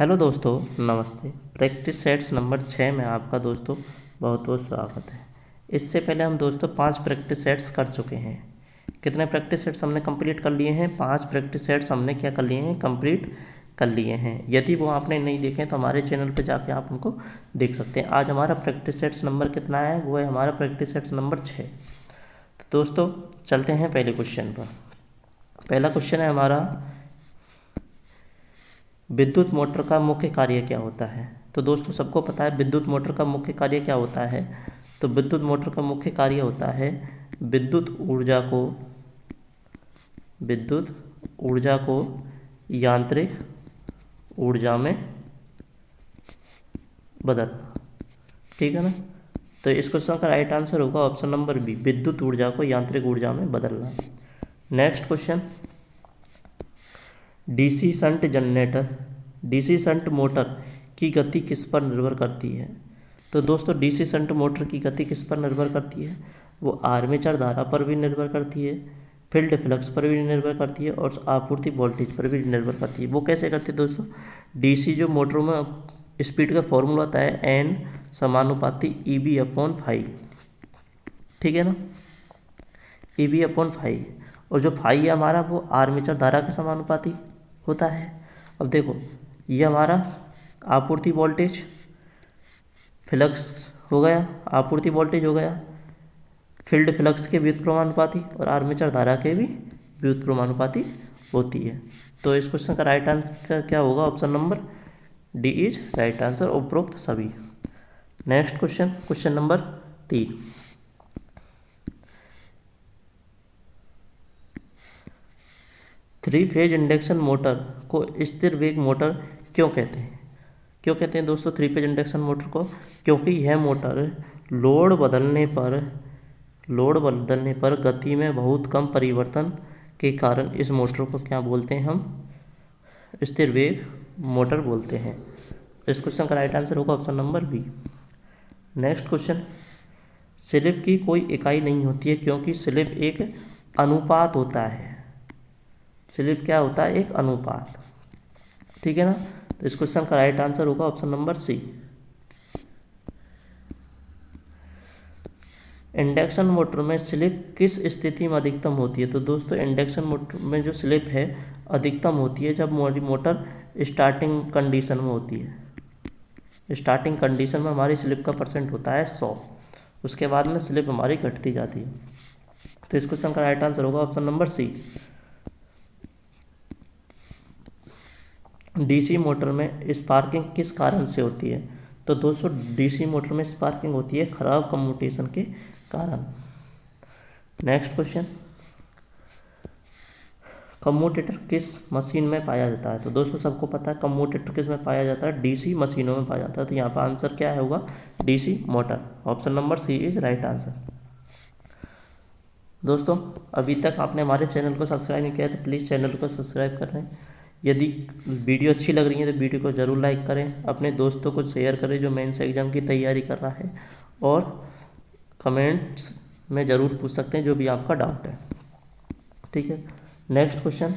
Hello दोस्तों, नमस्ते। Practice sets number 6 में आपका दोस्तों बहुत बहुत स्वागत है। इससे पहले हम दोस्तों 5 प्रैक्टिस सेट्स कर चुके हैं। कितने प्रैक्टिस सेट्स हमने कंप्लीट कर लिए हैं? 5 प्रैक्टिस सेट्स हमने क्या कर लिए हैं? कंप्लीट कर लिए हैं। यदि वो आपने नहीं देखे तो हमारे चैनल पर जाके आप उनको देख सकते हैं। आज हमारा प्रैक्टिस सेट्स नंबर कितना है? वो है हमारा प्रैक्टिस सेट्स नंबर 6। तो दोस्तों चलते हैं पहले क्वेश्चन पर। पहला क्वेश्चन है हमारा, विद्युत मोटर का मुख्य कार्य क्या होता है? तो दोस्तों सबको पता है विद्युत मोटर का मुख्य कार्य क्या होता है। तो विद्युत मोटर का मुख्य कार्य होता है विद्युत ऊर्जा को यांत्रिक ऊर्जा में बदलना। ठीक है ना? तो इस क्वेश्चन का राइट आंसर होगा ऑप्शन नंबर बी, विद्युत ऊर्जा को यांत्रिक ऊर्जा में बदलना। Next question, DC shunt motor की गति किस पर निर्भर करती है? तो दोस्तों डीसी शंट मोटर की गति किस पर निर्भर करती है? वो आर्मेचर धारा पर भी निर्भर करती है, फील्ड फ्लक्स पर भी निर्भर करती है और आपूर्ति वोल्टेज पर भी निर्भर करती है। वो कैसे करती है दोस्तों? डीसी जो मोटरों में स्पीड का फॉर्मूला होता है एन समानुपाती EB/φ। ठीक है ना? EB/φ, और जो फाई है हमारा वो आर्मेचर धारा के समानुपाती होता है। अब देखो, ये हमारा आपूर्ति वोल्टेज फ्लक्स हो गया, आपूर्ति वोल्टेज हो गया, फील्ड फ्लक्स के व्युत्क्रमानुपाती और आर्मेचर धारा के भी व्युत्क्रमानुपाती होती है। तो इस क्वेश्चन का राइट आंसर क्या होगा? Option number D is right answer, उपरोक्त सभी। Next question, question number 3, three phase induction motor को स्थिर वेग मोटर क्यों कहते हैं? क्यों कहते हैं दोस्तों थ्री फेज इंडक्शन मोटर को? क्योंकि यह मोटर लोड बदलने पर गति में बहुत कम परिवर्तन के कारण इस मोटर को क्या बोलते हैं? हम स्थिर वेग मोटर बोलते हैं। इस क्वेश्चन का राइट आंसर होगा option number B. Next question, slip की कोई इकाई नहीं होती है क्योंकि स्लिप एक अनुपात होता है। स्लिप क्या होता है? एक अनुपात। ठीक है ना? तो इस क्वेश्चन का राइट आंसर होगा option number C. Induction motor में स्लिप किस स्थिति में अधिकतम होती है? तो दोस्तों इंडक्शन मोटर में जो स्लिप है अधिकतम होती है जब मोटर स्टार्टिंग कंडीशन में होती है। स्टार्टिंग कंडीशन में हमारी स्लिप का परसेंट होता है 100, उसके बाद में स्लिप हमारी घटती जाती है। तो इस क्वेश्चन का राइट आंसर होगा option number C. DC motor में स्पार्किंग किस कारण से होती है? तो दोस्तों डीसी मोटर में स्पार्किंग होती है खराब कम्यूटेशन के कारण। नेक्स्ट क्वेश्चन, कम्यूटेटर किस मशीन में पाया जाता है? तो दोस्तों सबको पता है कम्यूटेटर किस में पाया जाता है? डीसी मशीनों में पाया जाता है। तो यहाँ पर आंसर क्या होगा? DC motor. Option number C is right answer. दोस्तों अभी तक आपने हमारे चैनल को सब्सक्राइब नहीं किया तो प्लीज़ चैनल को सब्सक्राइब कर लें। यदि वीडियो अच्छी लग रही है तो वीडियो को ज़रूर लाइक करें, अपने दोस्तों को शेयर करें जो मेंस एग्जाम की तैयारी कर रहा है, और कमेंट्स में ज़रूर पूछ सकते हैं जो भी आपका डाउट है। ठीक है? नेक्स्ट क्वेश्चन,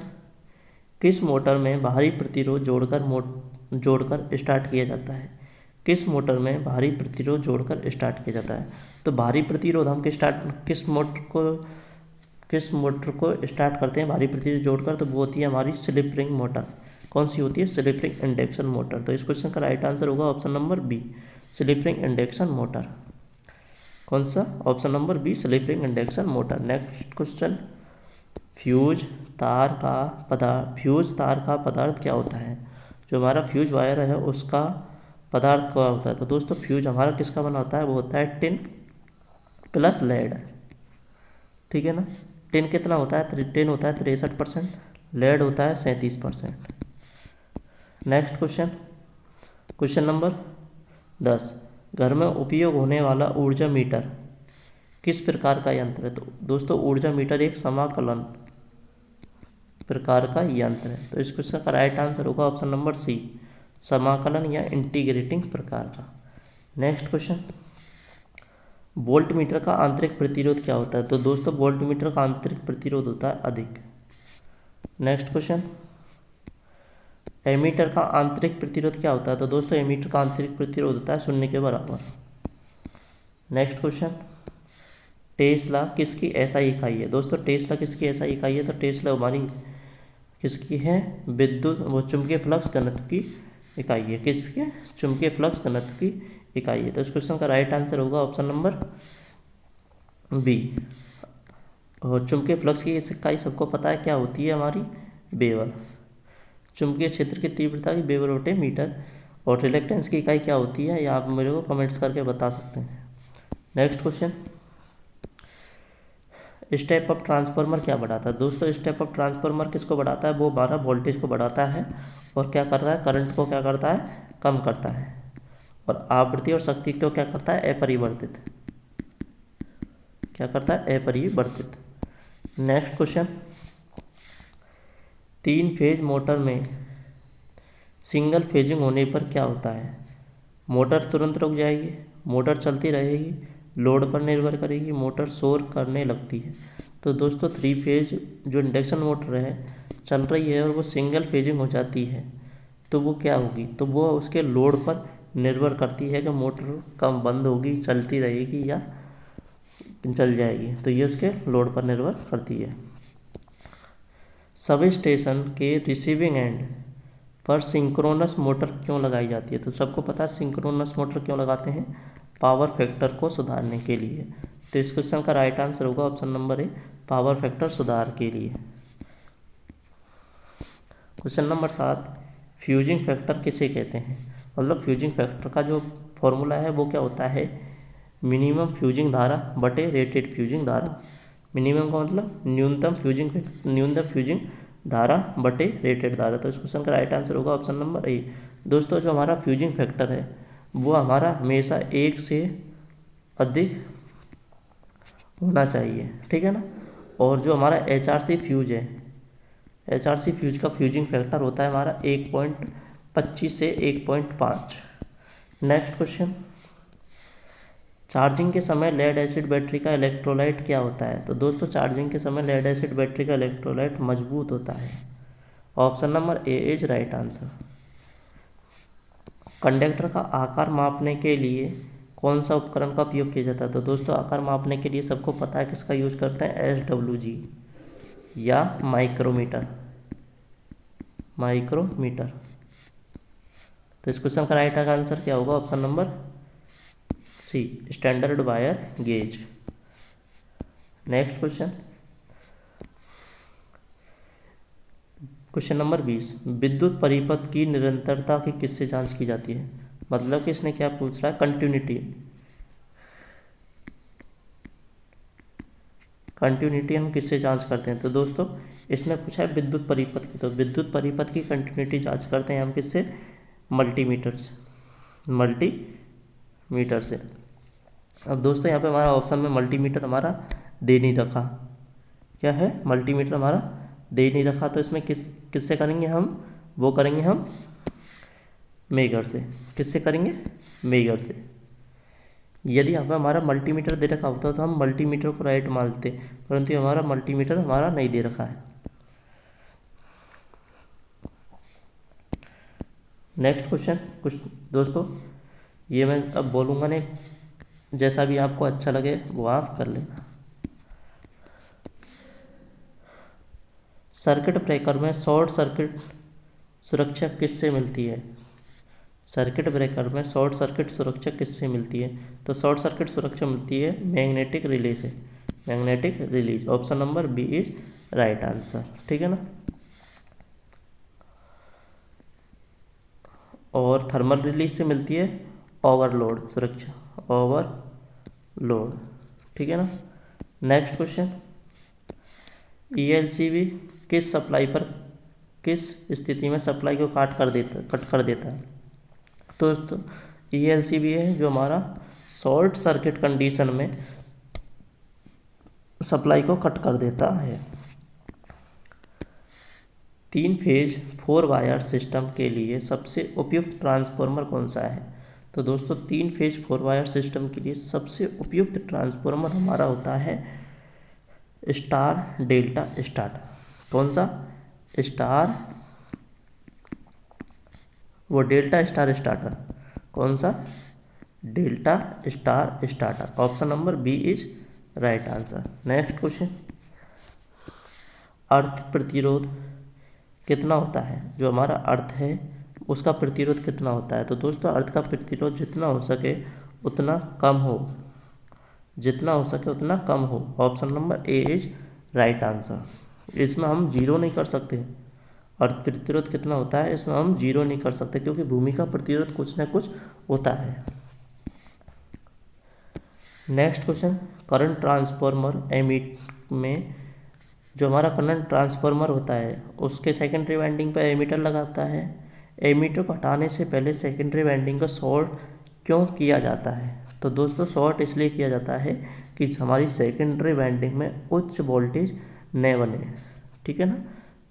किस मोटर में भारी प्रतिरोध जोड़कर स्टार्ट किया जाता है? किस मोटर में भारी प्रतिरोध जोड़कर स्टार्ट किया जाता है? तो भारी प्रतिरोध हम किस मोटर को स्टार्ट करते हैं भारी प्रतिरोध जोड़कर? तो वो होती है हमारी स्लिप रिंग मोटर। कौन सी होती है? Slip ring induction motor. तो इस क्वेश्चन का राइट आंसर होगा option number B, slip ring induction motor. कौन सा? Option number B, slip ring induction motor. Next question, fuse तार का पदार्थ क्या होता है? जो हमारा फ्यूज वायर है उसका पदार्थ क्या होता है? तो दोस्तों फ्यूज हमारा किसका बना होता है? वो होता है टिन प्लस लेड। ठीक है ना? टिन कितना होता है? टिन होता है 63%, लेड होता है 37%। नेक्स्ट क्वेश्चन, क्वेश्चन नंबर 10, घर में उपयोग होने वाला ऊर्जा मीटर किस प्रकार का यंत्र है? तो दोस्तों ऊर्जा मीटर एक समाकलन प्रकार का यंत्र है। तो इस क्वेश्चन का राइट आंसर होगा ऑप्शन नंबर सी, समाकलन या इंटीग्रेटिंग प्रकार का। नेक्स्ट क्वेश्चन, वोल्ट मीटर का आंतरिक प्रतिरोध क्या होता है? तो दोस्तों वोल्ट मीटर का आंतरिक प्रतिरोध होता है अधिक। नेक्स्ट क्वेश्चन, एमीटर का आंतरिक प्रतिरोध क्या होता है? तो दोस्तों एमीटर का आंतरिक प्रतिरोध होता है 0 के बराबर। नेक्स्ट क्वेश्चन, टेस्ला किसकी एसआई इकाई है? दोस्तों टेस्ला किसकी एसआई इकाई है? तो टेस्ला हमारी किसकी है? विद्युत वो चुंबकीय फ्लक्स घनत्व की इकाई है। किसके? चुंबकीय फ्लक्स घनत्व की इकाई है। तो इस क्वेश्चन का राइट आंसर होगा ऑप्शन नंबर बी। और चुंबकीय फ्लक्स की इकाई सबको पता है क्या होती है हमारी? वेबर। चुंबकीय क्षेत्र की तीव्रता की वेबर बटे मीटर। और रिलेक्टेंस की इकाई क्या होती है? ये आप मेरे को कमेंट्स करके बता सकते हैं। Next question, step up transformer क्या बढ़ाता है? दोस्तों स्टेप अप ट्रांसफार्मर किसको बढ़ाता है? वो हमारा वोल्टेज को बढ़ाता है और क्या कर रहा है? करंट को क्या करता है? कम करता है। और आवृत्ति और शक्ति को क्या करता है? अपरिवर्तित। क्या करता है? अपरिवर्तित। नेक्स्ट क्वेश्चन, 3 फेज मोटर में सिंगल फेजिंग होने पर क्या होता है? मोटर तुरंत रुक जाएगी, मोटर चलती रहेगी, लोड पर निर्भर करेगी, मोटर शोर करने लगती है। तो दोस्तों 3 फेज जो इंडक्शन मोटर है चल रही है और वो सिंगल फेजिंग हो जाती है तो वो क्या होगी? तो वो उसके लोड पर निर्भर करती है कि मोटर कब बंद होगी, चलती रहेगी या चल जाएगी। तो ये उसके लोड पर निर्भर करती है। सब स्टेशन के रिसीविंग एंड पर सिंक्रोनस मोटर क्यों लगाई जाती है? तो सबको पता है सिंक्रोनस मोटर क्यों लगाते हैं? पावर फैक्टर को सुधारने के लिए। तो इस क्वेश्चन का राइट आंसर होगा ऑप्शन नंबर ए, पावर फैक्टर सुधार के लिए। क्वेश्चन नंबर 7, फ्यूजिंग फैक्टर किसे कहते हैं? मतलब फ्यूजिंग फैक्टर का जो फॉर्मूला है वो क्या होता है? मिनिमम फ्यूजिंग धारा बटे रेटेड फ्यूजिंग धारा। मिनिमम का मतलब न्यूनतम फ्यूजिंग धारा बटे रेटेड धारा। तो इस क्वेश्चन का राइट आंसर होगा ऑप्शन नंबर ए। दोस्तों जो हमारा फ्यूजिंग फैक्टर है वो हमारा हमेशा 1 से अधिक होना चाहिए, ठीक है ना। और जो हमारा HRC फ्यूज है, HRC फ्यूज का फ्यूजिंग फैक्टर होता है हमारा 1.25 से 1.5। नेक्स्ट क्वेश्चन, चार्जिंग के समय लेड एसिड बैटरी का इलेक्ट्रोलाइट क्या होता है? तो दोस्तों चार्जिंग के समय लेड एसिड बैटरी का इलेक्ट्रोलाइट मजबूत होता है। Option number A is right answer. Conductor का आकार मापने के लिए कौन सा उपकरण का उपयोग किया जाता है? तो दोस्तों आकार मापने के लिए सबको पता है किसका यूज करते हैं? SWG या माइक्रोमीटर। तो इस क्वेश्चन का राइट आंसर क्या होगा? Option number C, standard wire gauge. Next question number 20, विद्युत परिपथ की निरंतरता की किससे जांच की जाती है? मतलब कि इसने क्या पूछ रहा है? कंटिन्यूटी हम किससे जांच करते हैं? तो दोस्तों इसने पूछा है विद्युत परिपथ की। तो विद्युत परिपथ की कंटिन्यूटी जांच करते हैं हम किससे? मल्टीमीटर से। अब दोस्तों यहाँ पे हमारा ऑप्शन में मल्टीमीटर हमारा दे नहीं रखा। क्या है? मल्टीमीटर हमारा दे नहीं रखा। तो इसमें किससे करेंगे हम? वो करेंगे हम मेगर से। किससे करेंगे? मेगर से। यदि यहाँ पे हमारा मल्टीमीटर दे रखा होता तो हम मल्टीमीटर को राइट मानते, परंतु हमारा मल्टीमीटर हमारा नहीं दे रखा है। नेक्स्ट क्वेश्चन, कुछ दोस्तों ये मैं अब बोलूँगा नहीं, जैसा भी आपको अच्छा लगे वो आप कर लेना। सर्किट ब्रेकर में शॉर्ट सर्किट सुरक्षा किससे मिलती है? सर्किट ब्रेकर में शॉर्ट सर्किट सुरक्षा किससे मिलती है? तो शॉर्ट सर्किट सुरक्षा मिलती है मैग्नेटिक रिले से। Magnetic release. Option number B is right answer, ठीक है ना। और थर्मल रिलीज से मिलती है ओवरलोड सुरक्षा, ओवरलोड, ठीक है ना। नेक्स्ट क्वेश्चन, ELCV किस स्थिति में सप्लाई को कट कर देता है? तो ELCV है जो हमारा शॉर्ट सर्किट कंडीशन में सप्लाई को कट कर देता है। 3 फेज 4 वायर सिस्टम के लिए सबसे उपयुक्त ट्रांसफार्मर कौन सा है? तो दोस्तों 3 फेज 4 वायर सिस्टम के लिए सबसे उपयुक्त ट्रांसफार्मर हमारा होता है स्टार डेल्टा स्टार्टर। कौन सा? स्टार वो डेल्टा स्टार स्टार्टर। कौन सा? Delta star starter. Option number B is right answer. Next question, earth प्रतिरोध कितना होता है? जो हमारा अर्थ है उसका प्रतिरोध कितना होता है? तो दोस्तों अर्थ का प्रतिरोध जितना हो सके उतना कम हो, जितना हो सके उतना कम हो। Option number A is right answer. इसमें हम जीरो नहीं कर सकते। अर्थ प्रतिरोध कितना होता है इसमें हम जीरो नहीं कर सकते, क्योंकि भूमि का प्रतिरोध कुछ ना कुछ होता है। Next question, current transformer emit में, जो हमारा करंट ट्रांसफार्मर होता है उसके सेकेंडरी वाइंडिंग पर एमीटर लगाता है। एमीटर को हटाने से पहले सेकेंडरी वाइंडिंग का शॉर्ट क्यों किया जाता है? तो दोस्तों शॉर्ट इसलिए किया जाता है कि हमारी सेकेंडरी वाइंडिंग में उच्च वोल्टेज न बने, ठीक है ना।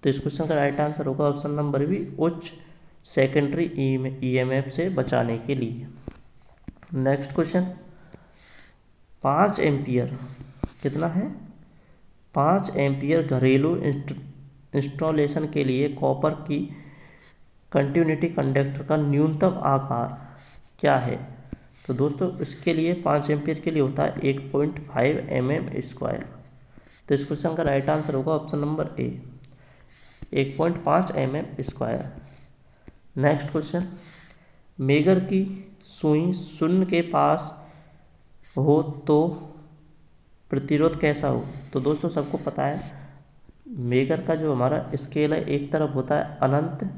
तो इस क्वेश्चन का राइट आंसर होगा ऑप्शन नंबर बी, उच्च सेकेंडरी ईएमएफ से बचाने के लिए। नेक्स्ट क्वेश्चन, 5 एम्पियर कितना है? 5 एम्पियर घरेलू इंस्टॉलेशन के लिए कॉपर की कंटिन्यूटी कंडक्टर का न्यूनतम आकार क्या है? तो दोस्तों इसके लिए 5 एम्पियर के लिए होता है 1.5 mm²। तो इस क्वेश्चन का राइट आंसर होगा ऑप्शन नंबर ए, 1.5 mm²। नेक्स्ट क्वेश्चन, मेगर की सुई शून्य के पास हो तो प्रतिरोध कैसा हो? तो दोस्तों सबको पता है मेगर का जो हमारा स्केल है एक तरफ होता है अनंत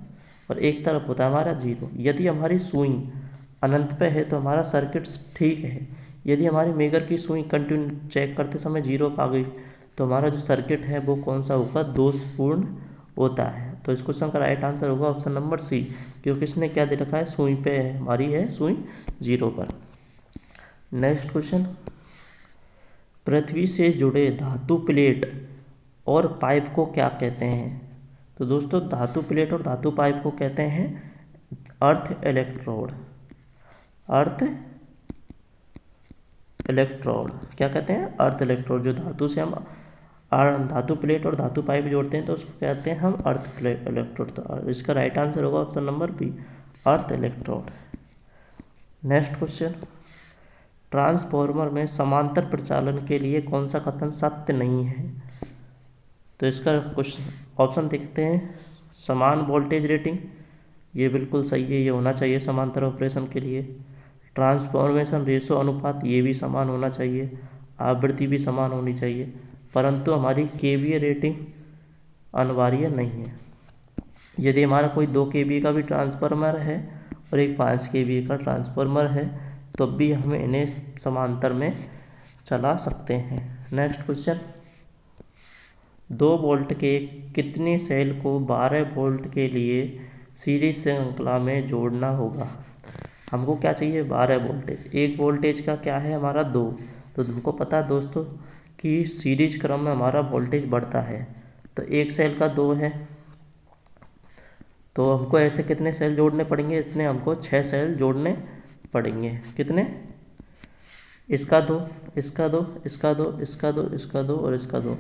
और एक तरफ होता है हमारा जीरो। यदि हमारी सुई अनंत पे है तो हमारा सर्किट ठीक है। यदि हमारी मेगर की सुई कंटिन्यू चेक करते समय जीरो पर आ गई तो हमारा जो सर्किट है वो कौन सा होगा? दोषपूर्ण होता है। तो इस क्वेश्चन का राइट आंसर होगा ऑप्शन नंबर सी, क्योंकि इसने क्या दे रखा है? सुई पे है, हमारी है सुई जीरो पर। नेक्स्ट क्वेश्चन, पृथ्वी से जुड़े धातु प्लेट और पाइप को क्या कहते हैं? तो दोस्तों धातु प्लेट और धातु पाइप को कहते हैं अर्थ इलेक्ट्रोड। अर्थ इलेक्ट्रोड क्या कहते हैं? अर्थ इलेक्ट्रोड। जो धातु से हम धातु प्लेट और धातु पाइप जोड़ते हैं तो उसको कहते हैं हम अर्थ इलेक्ट्रोड। तो इसका राइट आंसर होगा ऑप्शन नंबर बी, अर्थ इलेक्ट्रोड। नेक्स्ट क्वेश्चन, ट्रांसफार्मर में समांतर प्रचालन के लिए कौन सा कथन सत्य नहीं है? तो इसका कुछ ऑप्शन देखते हैं। समान वोल्टेज रेटिंग, ये बिल्कुल सही है, ये होना चाहिए समांतर ऑपरेशन के लिए। ट्रांसफॉर्मेशन रेशो अनुपात, ये भी समान होना चाहिए। आवृत्ति भी समान होनी चाहिए, परंतु हमारी केवीए रेटिंग अनिवार्य नहीं है। यदि हमारा कोई 2 kVA का भी ट्रांसफार्मर है और एक 5 kVA का ट्रांसफार्मर है तो भी हमें इन्हें समांतर में चला सकते हैं। नेक्स्ट क्वेश्चन, 2 वोल्ट के कितने सेल को 12 वोल्ट के लिए सीरीज श्रृंखला में जोड़ना होगा? हमको क्या चाहिए? 12 वोल्टेज। एक वोल्टेज का क्या है हमारा? 2। तो तुमको पता है दोस्तों कि सीरीज क्रम में हमारा वोल्टेज बढ़ता है, तो एक सेल का 2 है तो हमको ऐसे कितने सेल जोड़ने पड़ेंगे? इतने हमको 6 सेल जोड़ने पड़ेंगे। कितने? इसका 2, इसका 2, इसका 2, इसका 2, इसका 2 और इसका 2।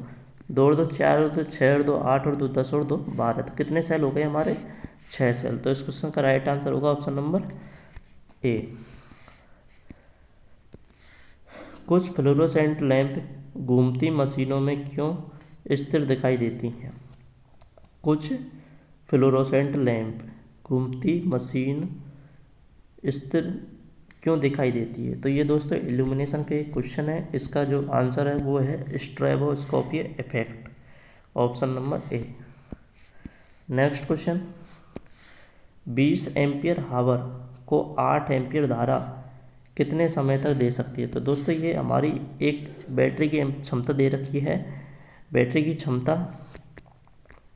2 और 2 4 और 2 6 और 2 8 और 2 10 और 2 12। तो कितने सेल हो गए हमारे? 6 सेल। तो इस क्वेश्चन का राइट आंसर होगा ऑप्शन नंबर ए। कुछ फ्लोरोसेंट लैंप घूमती मशीनों में क्यों स्थिर दिखाई देती हैं? कुछ फ्लोरोसेंट लैंप घूमती मशीन स्थिर क्यों दिखाई देती है? तो ये दोस्तों इल्यूमिनेशन के क्वेश्चन है। इसका जो आंसर है वो है स्ट्रेबोस्कोपीय effect, option number A. Next question, 20 ampere hour को 8 एम्पियर धारा कितने समय तक दे सकती है? तो दोस्तों ये हमारी एक बैटरी की क्षमता दे रखी है। बैटरी की क्षमता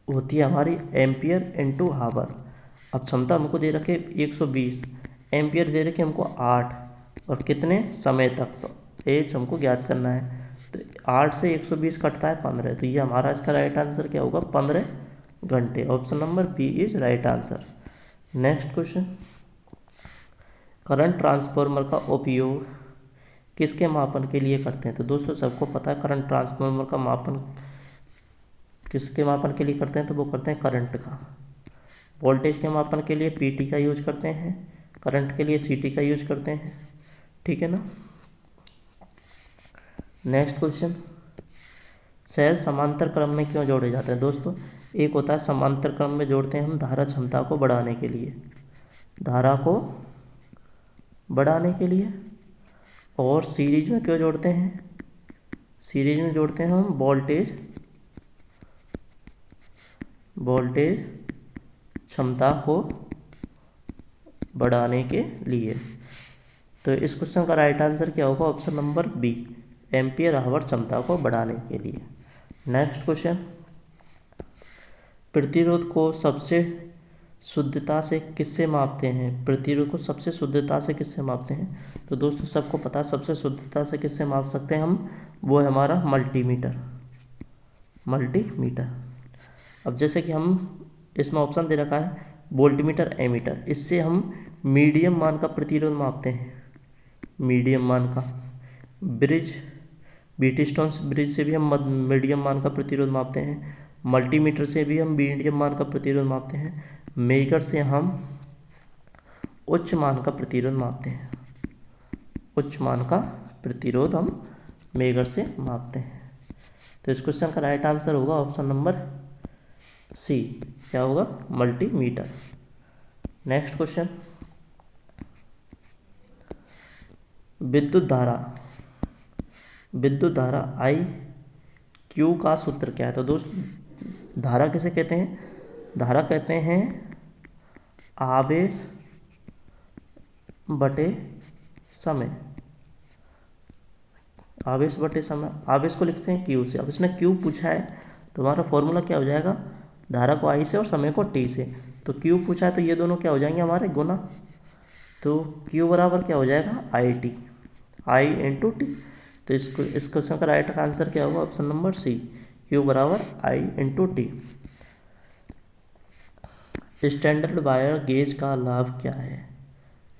होती है हमारी एम्पियर इनटू हावर। अब क्षमता हमको दे रखे 120, एम्पियर दे रखे हमको 8 और कितने समय तक, तो एज हमको ज्ञात करना है। तो 8 से 120 कटता है 15, तो ये हमारा इसका राइट आंसर क्या होगा? 15 घंटे। Option number B is right answer. Next question, current transformer का उपयोग किसके मापन के लिए करते हैं? तो दोस्तों सबको पता है करंट ट्रांसफार्मर का मापन किसके मापन के लिए करते हैं? तो वो करते हैं करंट का। वोल्टेज के मापन के लिए पीटी का यूज करते हैं, करंट के लिए सीटी का यूज करते हैं, ठीक है ना। नेक्स्ट क्वेश्चन, सेल समांतर क्रम में क्यों जोड़े जाते हैं? दोस्तों एक होता है समांतर क्रम में जोड़ते हैं हम धारा क्षमता को बढ़ाने के लिए, धारा को बढ़ाने के लिए। और सीरीज में क्यों जोड़ते हैं? सीरीज में जोड़ते हैं हम वोल्टेज क्षमता को बढ़ाने के लिए। तो इस क्वेश्चन का राइट आंसर क्या होगा? Option number B, ampere hour क्षमता को बढ़ाने के लिए। नेक्स्ट क्वेश्चन, प्रतिरोध को सबसे शुद्धता से किससे मापते हैं? प्रतिरोध को सबसे शुद्धता से किससे मापते हैं? तो दोस्तों सबको पता है सबसे शुद्धता से किससे माप सकते हैं हम, वो है हमारा मल्टीमीटर। अब जैसे कि हम इसमें ऑप्शन दे रखा है वोल्टमीटर, एमीटर, इससे हम मीडियम मान का प्रतिरोध मापते हैं, मीडियम मान का। बीटी-स्टोन ब्रिज से भी हम मीडियम मान का प्रतिरोध मापते हैं, मल्टीमीटर से भी हम मीडियम मान का प्रतिरोध मापते हैं, मेगर से हम उच्च मान का प्रतिरोध मापते हैं, उच्च मान का प्रतिरोध हम मेगर से मापते हैं। तो इस क्वेश्चन का राइट आंसर होगा ऑप्शन नंबर सी, क्या होगा? मल्टीमीटर। नेक्स्ट क्वेश्चन, विद्युत धारा आई क्यू का सूत्र क्या है? तो दोस्त धारा किसे कहते हैं? धारा कहते हैं आवेश बटे समय, आवेश बटे समय। आवेश को लिखते हैं क्यू से। अब इसने क्यू पूछा है तो हमारा फॉर्मूला क्या हो जाएगा? धारा को आई से और समय को टी से। तो क्यू पूछा है तो ये दोनों क्या हो जाएंगे हमारे? गुना। तो क्यू बराबर क्या हो जाएगा? I T, I into T. तो इस क्वेश्चन का राइट आंसर क्या होगा? ऑप्शन नंबर सी, क्यू बराबर I into T. Standard wire gauge का लाभ क्या है?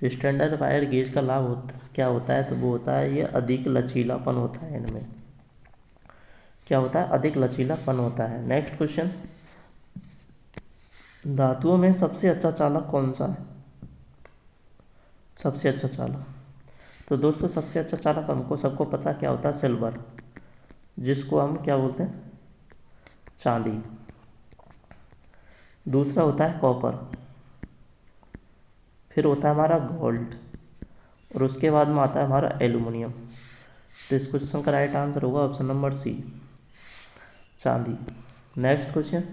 स्टैंडर्ड वायर गेज का लाभ क्या होता है? तो वो होता है ये अधिक लचीलापन होता है इनमें। क्या होता है? अधिक लचीलापन होता है। नेक्स्ट क्वेश्चन, धातुओं में सबसे अच्छा चालक कौन सा है? सबसे अच्छा चालक, तो दोस्तों सबसे अच्छा चालक हमको सबको पता क्या होता है? सिल्वर, जिसको हम क्या बोलते हैं? चांदी। दूसरा होता है कॉपर, फिर होता है हमारा गोल्ड, और उसके बाद में आता है हमारा एल्युमिनियम। तो इस क्वेश्चन का राइट आंसर होगा ऑप्शन नंबर सी, चांदी। नेक्स्ट क्वेश्चन,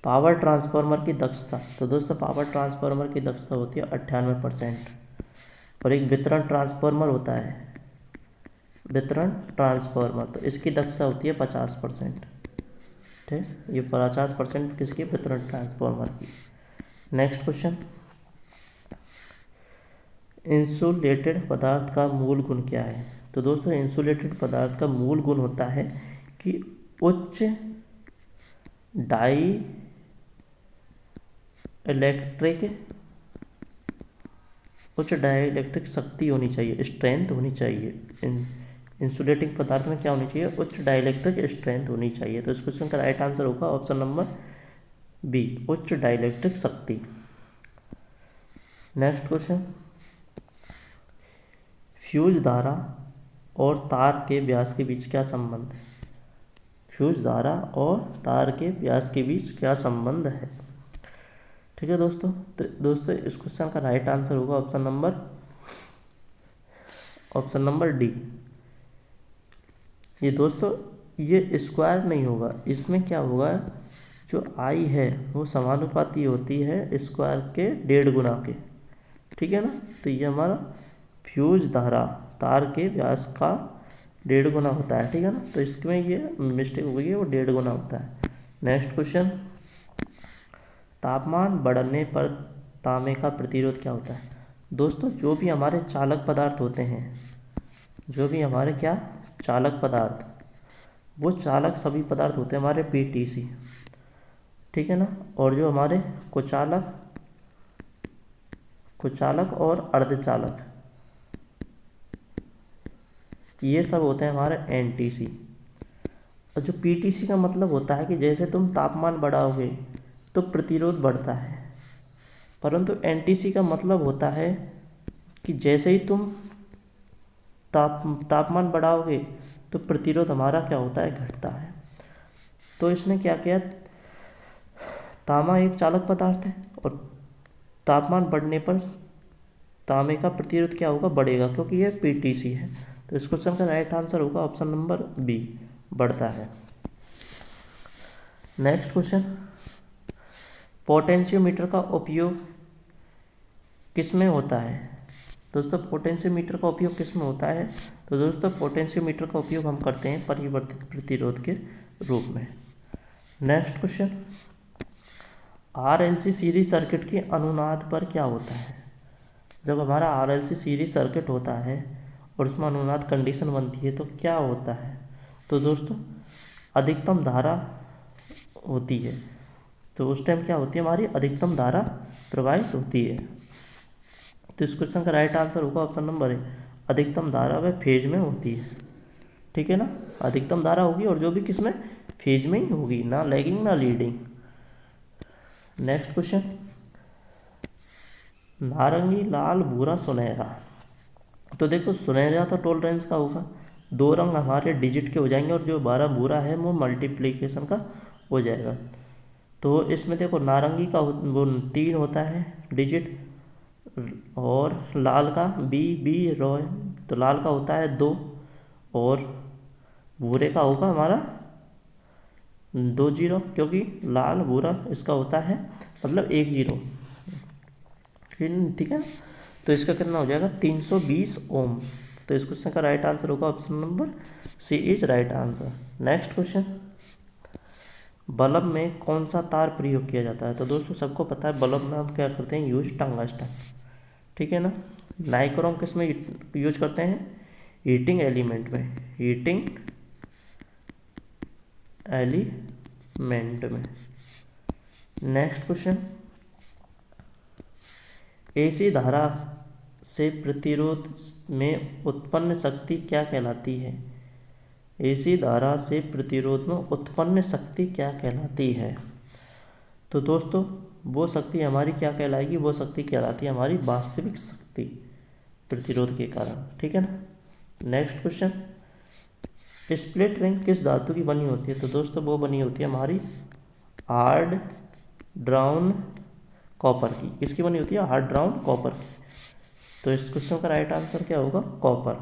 पावर ट्रांसफार्मर की दक्षता। तो दोस्तों पावर ट्रांसफार्मर की दक्षता होती है 98%। और एक वितरण ट्रांसफार्मर होता है, वितरण ट्रांसफार्मर, तो इसकी दक्षता होती है 50%। ठीक, ये 50% किसकी? वितरण ट्रांसफार्मर की। नेक्स्ट क्वेश्चन, इंसुलेटेड पदार्थ का मूल गुण क्या है? तो दोस्तों इंसुलेटेड पदार्थ का मूल गुण होता है कि उच्च डाई इलेक्ट्रिक शक्ति होनी चाहिए, स्ट्रेंथ होनी चाहिए। इंसुलेटिंग पदार्थ में क्या होनी चाहिए? उच्च डाइलेक्ट्रिक स्ट्रेंथ होनी चाहिए। तो इस क्वेश्चन का राइट आंसर होगा ऑप्शन नंबर बी, उच्च डाइलेक्ट्रिक शक्ति। नेक्स्ट क्वेश्चन, फ्यूज धारा और तार के व्यास के बीच क्या संबंध है? फ्यूज धारा और तार के व्यास के बीच क्या संबंध है? ठीक है दोस्तों, तो दोस्तों इस क्वेश्चन का राइट आंसर होगा ऑप्शन नंबर डी। ये दोस्तों ये स्क्वायर नहीं होगा, इसमें क्या होगा? जो आई है वो समानुपाती होती है स्क्वायर के 1.5 गुना के, ठीक है ना। तो ये हमारा फ्यूज धारा तार के व्यास का 1.5 गुना होता है, ठीक है ना। तो इसमें ये मिस्टेक हो गई है, वो 1.5 गुना होता है। नेक्स्ट क्वेश्चन, तापमान बढ़ने पर तांबे का प्रतिरोध क्या होता है? दोस्तों जो भी हमारे चालक पदार्थ होते हैं, जो भी हमारे क्या चालक पदार्थ, वो चालक सभी पदार्थ होते हैं हमारे पीटीसी, ठीक है ना। और जो हमारे कुचालक और अर्धचालक, ये सब होते हैं हमारे एनटीसी। और जो पीटीसी का मतलब होता है कि जैसे तुम तापमान बढ़ाओगे तो प्रतिरोध बढ़ता है, परंतु एनटीसी का मतलब होता है कि जैसे ही तुम तापमान बढ़ाओगे तो प्रतिरोध हमारा क्या होता है, घटता है। तो इसने क्या किया, तांबा एक चालक पदार्थ है और तापमान बढ़ने पर तांबे का प्रतिरोध क्या होगा, बढ़ेगा, क्योंकि यह पीटीसी है। तो इस क्वेश्चन का राइट आंसर होगा ऑप्शन नंबर बी, बढ़ता है। नेक्स्ट क्वेश्चन, पोटेंशियोमीटर का उपयोग किसमें होता है। दोस्तों पोटेंशियोमीटर का उपयोग किसमें होता है, तो दोस्तों पोटेंशियोमीटर का उपयोग हम करते हैं परिवर्तित प्रतिरोध के रूप में। Next question, RLC series circuit के अनुनाद पर क्या होता है। जब हमारा आरएलसी सीरीज सर्किट होता है और उसमें अनुनाद कंडीशन बनती है तो क्या होता है, तो दोस्तों अधिकतम धारा होती है। तो उस टाइम क्या होती है, हमारी अधिकतम धारा प्रवाहित होती है। तो इस क्वेश्चन का राइट आंसर होगा ऑप्शन नंबर ए, अधिकतम धारा वह फेज में होती है। ठीक है ना, अधिकतम धारा होगी और जो भी किसमें, फेज में ही होगी, ना लैगिंग ना लीडिंग। नेक्स्ट क्वेश्चन, नारंगी, लाल, भूरा, सुनहरा। तो देखो सुनहरा तो टॉलरेंस का होगा, 2 रंग हमारे डिजिट के हो जाएंगे और जो 12 भूरा है वो मल्टीप्लिकेशन का हो जाएगा। तो इसमें देखो नारंगी का वो 3 होता है डिजिट, और लाल का बी रो है, तो लाल का होता है 2 और भूरे का होगा हमारा 2 0, क्योंकि लाल भूरा इसका होता है मतलब 1 0। ठीक है, तो इसका कितना हो जाएगा 320 ओम। तो इस क्वेश्चन का राइट आंसर होगा option number C is right answer. Next question, bulb में कौन सा तार प्रयोग किया जाता है। तो दोस्तों सबको पता है बल्ब में हम क्या करते हैं, यूज टंगस्टन। ठीक है ना, नाइक्रोम किस में यूज करते हैं, हीटिंग एलिमेंट में, हीटिंग एलिमेंट में। नेक्स्ट क्वेश्चन, एसी धारा से प्रतिरोध में उत्पन्न शक्ति क्या कहलाती है। एसी धारा से प्रतिरोध में उत्पन्न शक्ति क्या कहलाती है। तो दोस्तों वो शक्ति हमारी क्या कहलाएगी, वो शक्ति कहलाती है हमारी वास्तविक शक्ति प्रतिरोध के कारण। ठीक है ना। नेक्स्ट क्वेश्चन, स्प्लिट रिंग किस धातु की बनी होती है। तो दोस्तों वो बनी होती है हमारी हार्ड ड्राउन कॉपर की। किसकी बनी होती है, हार्ड ड्राउन कॉपर की। तो इस क्वेश्चन का राइट आंसर क्या होगा, copper.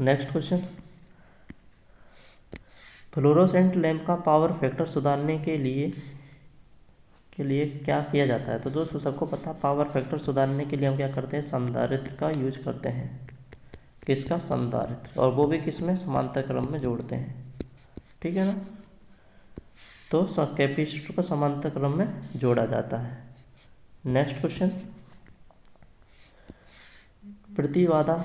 Next question, fluorescent lamp का पावर फैक्टर सुधारने के लिए क्या किया जाता है। तो दोस्तों सबको पता है पावर फैक्टर सुधारने के लिए हम क्या करते हैं, संधारित्र का यूज करते हैं। किसका, संधारित्र, और वो भी किसमें, समांतर क्रम में जोड़ते हैं। ठीक है ना, तो कैपेसिटर को समांतर क्रम में जोड़ा जाता है। नेक्स्ट क्वेश्चन, प्रतिबाधा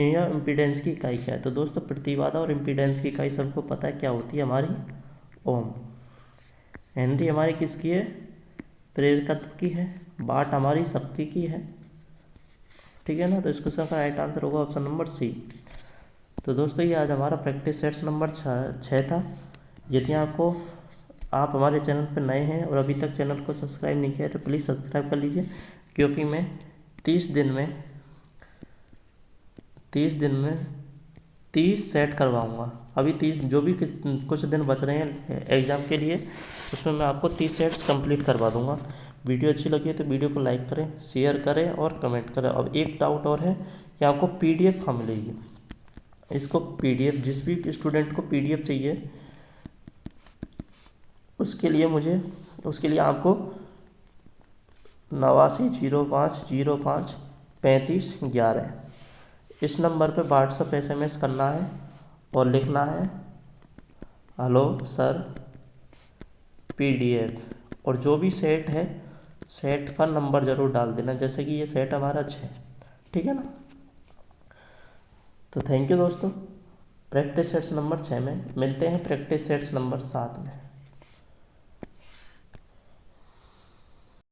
या इम्पीडेंस की इकाई क्या है। तो दोस्तों प्रतिबाधा और इम्पीडेंस की इकाई सबको पता है क्या होती है, हमारी ओम। हेनरी हमारी किसकी है, प्रेरकत्व की है। वाट हमारी शक्ति की है। ठीक है ना, तो इस क्वेश्चन का राइट आंसर होगा ऑप्शन नंबर सी। तो दोस्तों ये आज हमारा प्रैक्टिस सेट्स नंबर 6 था। यदि आप हमारे चैनल पर नए हैं और अभी तक चैनल को सब्सक्राइब नहीं किया है तो प्लीज़ सब्सक्राइब कर लीजिए, क्योंकि मैं 30 दिन में 30 सेट करवाऊँगा। अभी 30 जो भी कुछ दिन बच रहे हैं एग्ज़ाम के लिए, उसमें मैं आपको 30 सेट्स कंप्लीट करवा दूँगा। वीडियो अच्छी लगी है तो वीडियो को लाइक करें, शेयर करें और कमेंट करें। अब एक डाउट और है कि आपको PDF कहाँ मिलेगी। इसको PDF, जिस भी स्टूडेंट को PDF चाहिए उसके लिए आपको 8905053511 इस नंबर पे WhatsApp SMS करना है और लिखना है हेलो सर PDF, और जो भी सेट है सेट का नंबर ज़रूर डाल देना, जैसे कि ये सेट हमारा 6। ठीक है ना। तो थैंक यू दोस्तों, प्रैक्टिस सेट्स नंबर 6 में मिलते हैं प्रैक्टिस सेट्स नंबर 7 में।